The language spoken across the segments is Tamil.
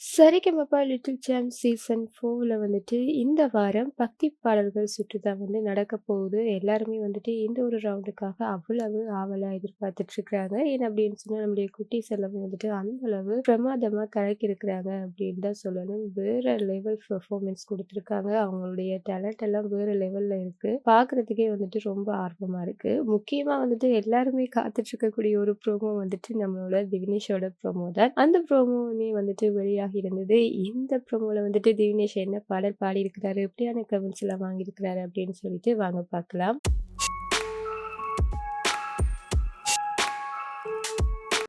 சரிகமப லிட்டில் சாம்ப் சீசன் 4ல வந்துட்டு இந்த வாரம் பக்தி பாடல்கள் சுற்று தான் வந்து நடக்க போகுது. எல்லாருமே வந்துட்டு இந்த ஒரு ரவுண்டுக்காக அவ்வளவு ஆவலா எதிர்பார்த்துட்டு இருக்காங்க. ஏன் அப்படின்னு சொன்னா நம்முடைய குட்டீஸ் எல்லாமே வந்துட்டு அந்த அளவு பிரமாதமா கலக்கியிருக்கிறாங்க அப்படின்னு தான் சொல்லணும். வேற லெவல் பெர்ஃபார்மன்ஸ் குடுத்துருக்காங்க. அவங்களுடைய டேலண்ட் எல்லாம் வேற லெவல்ல இருக்கு. பார்க்குறதுக்கே வந்துட்டு ரொம்ப ஆர்வமா இருக்கு. முக்கியமா வந்துட்டு எல்லாருமே காத்துட்டு இருக்கக்கூடிய ஒரு ப்ரோமோ வந்துட்டு நம்மளோட திவினேஷோட ப்ரோமோ தான். அந்த ப்ரோமோவுமே வந்துட்டு வெளியாகி இருந்தது. இந்த ப்ரோமோல வந்துட்டு திவினேஷ் என்ன பாடல் பாடியிருக்கிறாரு, எப்படியான கமெண்ட்ஸ் எல்லாம் வாங்கியிருக்கிறாரு அப்படின்னு சொல்லிட்டு வாங்க பார்க்கலாம்.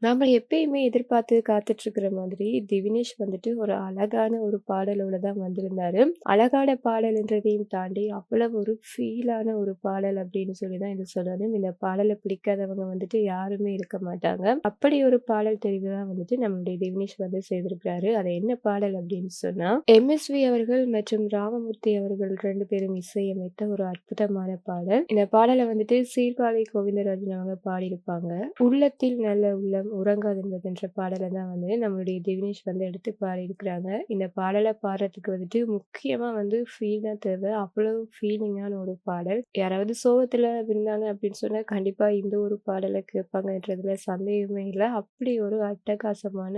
நாம எப்பயுமே எதிர்பார்த்து காத்துட்ருக்கிற மாதிரி, திவினேஷ் வந்துட்டு ஒரு அழகான ஒரு பாடலோட தான் வந்திருந்தாரு. அழகான பாடல்ன்றதையும் தாண்டி, அவ்வளவு ஒரு ஃபீலான ஒரு பாடல் அப்படின்னு சொல்லி தான் இத சொல்லணும். இந்த பாடல பிடிக்காதவங்க வந்துட்டு யாருமே இருக்க மாட்டாங்க. அப்படி ஒரு பாடல் தெரிவு தான் வந்துட்டு நம்மளுடைய திவினேஷ் வந்து செய்திருக்கிறாரு. அது என்ன பாடல் அப்படின்னு சொன்னா, எம்எஸ்வி அவர்கள் மற்றும் ராமமூர்த்தி அவர்கள் 2 பேரும் இசையமைத்த ஒரு அற்புதமான பாடல். இந்த பாடல வந்துட்டு சீர்காழி கோவிந்தராஜன் அவங்க பாடியிருப்பாங்க. உள்ளத்தில் நல்ல உள்ளம் உறங்காதென்பதென்ற பாடல தான் வந்து நம்மளுடைய திவினேஷ் வந்து எடுத்து பாடியிருக்கிறாங்க. இந்த பாடல பாடுறதுக்கு வந்துட்டு முக்கியமா வந்து ஃபீல் தான் தேவை. அவ்வளவு ஃபீலிங்கான ஒரு பாடல். யாராவது சோகத்துல இருந்தாங்க அப்படின்னு சொன்னா கண்டிப்பா இந்த ஒரு பாடல கேட்பாங்கன்றதுல சந்தேகமே இல்ல. அப்படி ஒரு அட்டகாசமான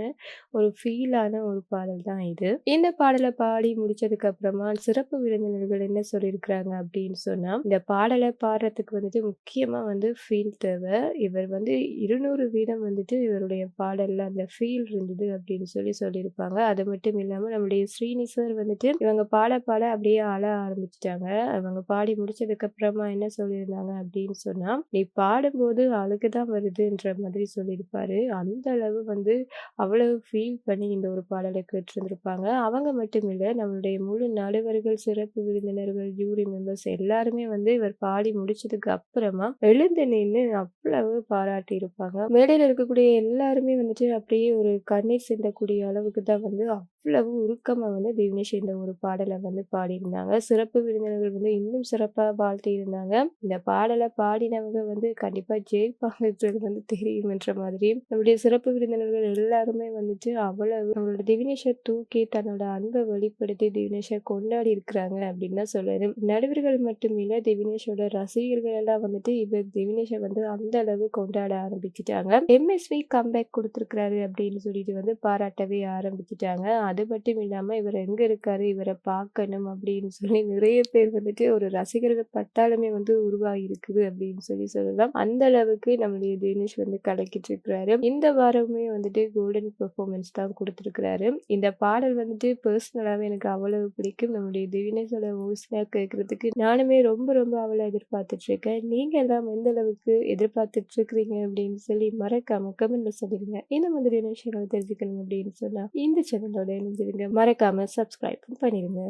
ஒரு ஃபீலான ஒரு பாடல் தான் இது. இந்த பாடல பாடி முடிச்சதுக்கு அப்புறமா சிறப்பு விருந்தினர்கள் என்ன சொல்லியிருக்கிறாங்க அப்படின்னு சொன்னா, இந்த பாடல பாடுறதுக்கு வந்துட்டு முக்கியமா வந்து ஃபீல் தேவை. இவர் வந்து 200% வந்துட்டு இவருடைய பாடல்ல அந்த ஃபீல் இருந்தது அப்படின்னு சொல்லியிருப்பாங்க. அது மட்டும் இல்லாம நம்முடைய ஸ்ரீனி சார் வந்துட்டு இவங்க பாட பாட அப்படியே அழ ஆரம்பிச்சுட்டாங்க. அவங்க பாடி முடிச்சதுக்கு அப்புறமா என்ன சொல்லியிருந்தாங்க அப்படின்னு சொன்னா, "நீ பாடும்போது அழுக தான் வருதுன்ற" மாதிரி சொல்லியிருப்பாரு. அந்த அளவு வந்து அவ்வளவு ஃபீல் பண்ணி இந்த ஒரு பாடல கேட்டிருந்திருப்பாங்க. அவங்க மட்டும் இல்ல, நம்மளுடைய முழு நடுவர்கள், சிறப்பு விருந்தினர்கள், ஜூரி மெம்பர்ஸ் எல்லாருமே வந்து இவர் பாடி முடிச்சதுக்கு அப்புறமா எழுந்து நின்னு அவ்வளவு பாராட்டியிருப்பாங்க. மேடையில இருக்கக்கூடிய எல்லாருமே வந்துட்டு அப்படியே ஒரு கண்ணீர் சிந்தக்கூடிய அளவுக்கு தான் வந்து அவ்வளவு உருக்கமா வந்து திவினேஷ் இந்த ஒரு பாடல வந்து பாடியிருந்தாங்க. சிறப்பு விருந்தினர்கள் வந்து இன்னும் சிறப்பா வாழ்த்தியிருந்தாங்க. இந்த பாடல பாடினவங்க வந்து கண்டிப்பா ஜெயிப்பாங்கன்றது வந்து தெரியும்ன்ற மாதிரி நம்முடைய சிறப்பு விருந்தினர்கள் எல்லாருமே வந்துட்டு அவ்வளவு நம்மளோட திவினேஷ தூக்கி தன்னோட அன்பை வெளிப்படுத்தி திவினேஷ கொண்டாடி இருக்கிறாங்க அப்படின்னு தான் சொல்லணும். நடுவர்கள் மட்டும் இல்ல, திவினேஷோட ரசிகர்கள் எல்லாம் வந்துட்டு இவர் திவினேஷ வந்து அந்த அளவு கொண்டாட ஆரம்பிச்சுட்டாங்க. எம்எஸ்வி கம்பேக் கொடுத்திருக்கிறாரு அப்படின்னு சொல்லிட்டு வந்து பாராட்டவே ஆரம்பிச்சுட்டாங்க. அது மட்டும் இல்லாம இவர் எங்க இருக்காரு, இவரை பார்க்கணும் அப்படின்னு சொல்லி நிறைய பேர் வந்துட்டு ஒரு ரசிகர்கள் பட்டாளமே வந்து உருவாகி இருக்குது அப்படின்னு சொல்லலாம். அந்த அளவுக்கு நம்மளுடைய தினேஷ் வந்து கலக்கிட்டு இருக்கிறாரு. இந்த வாரமே வந்துட்டு கோல்டன் பெர்ஃபார்மன்ஸ் தான் கொடுத்திருக்கிறாரு. இந்த பாடல் வந்துட்டு பர்சனலாவே எனக்கு அவ்வளவு பிடிக்கும். நம்முடைய திவினேஷோட வாய்ஸ்ல கேட்கறதுக்கு நானுமே ரொம்ப ரொம்ப அவளை எதிர்பார்த்துட்டு இருக்கேன். நீங்க எல்லாம் எந்த அளவுக்கு எதிர்பார்த்துட்டு இருக்கிறீங்க அப்படின்னு சொல்லி மறக்காம கமெண்ட்ல சொல்லிடுங்க. இந்த மாதிரியான விஷயங்களை தெரிஞ்சுக்கணும் அப்படின்னு சொன்னா இந்த சேனலோட இணைஞ்சிருங்க. மறக்காம சப்ஸ்கிரைப் பண்ணிடுங்க.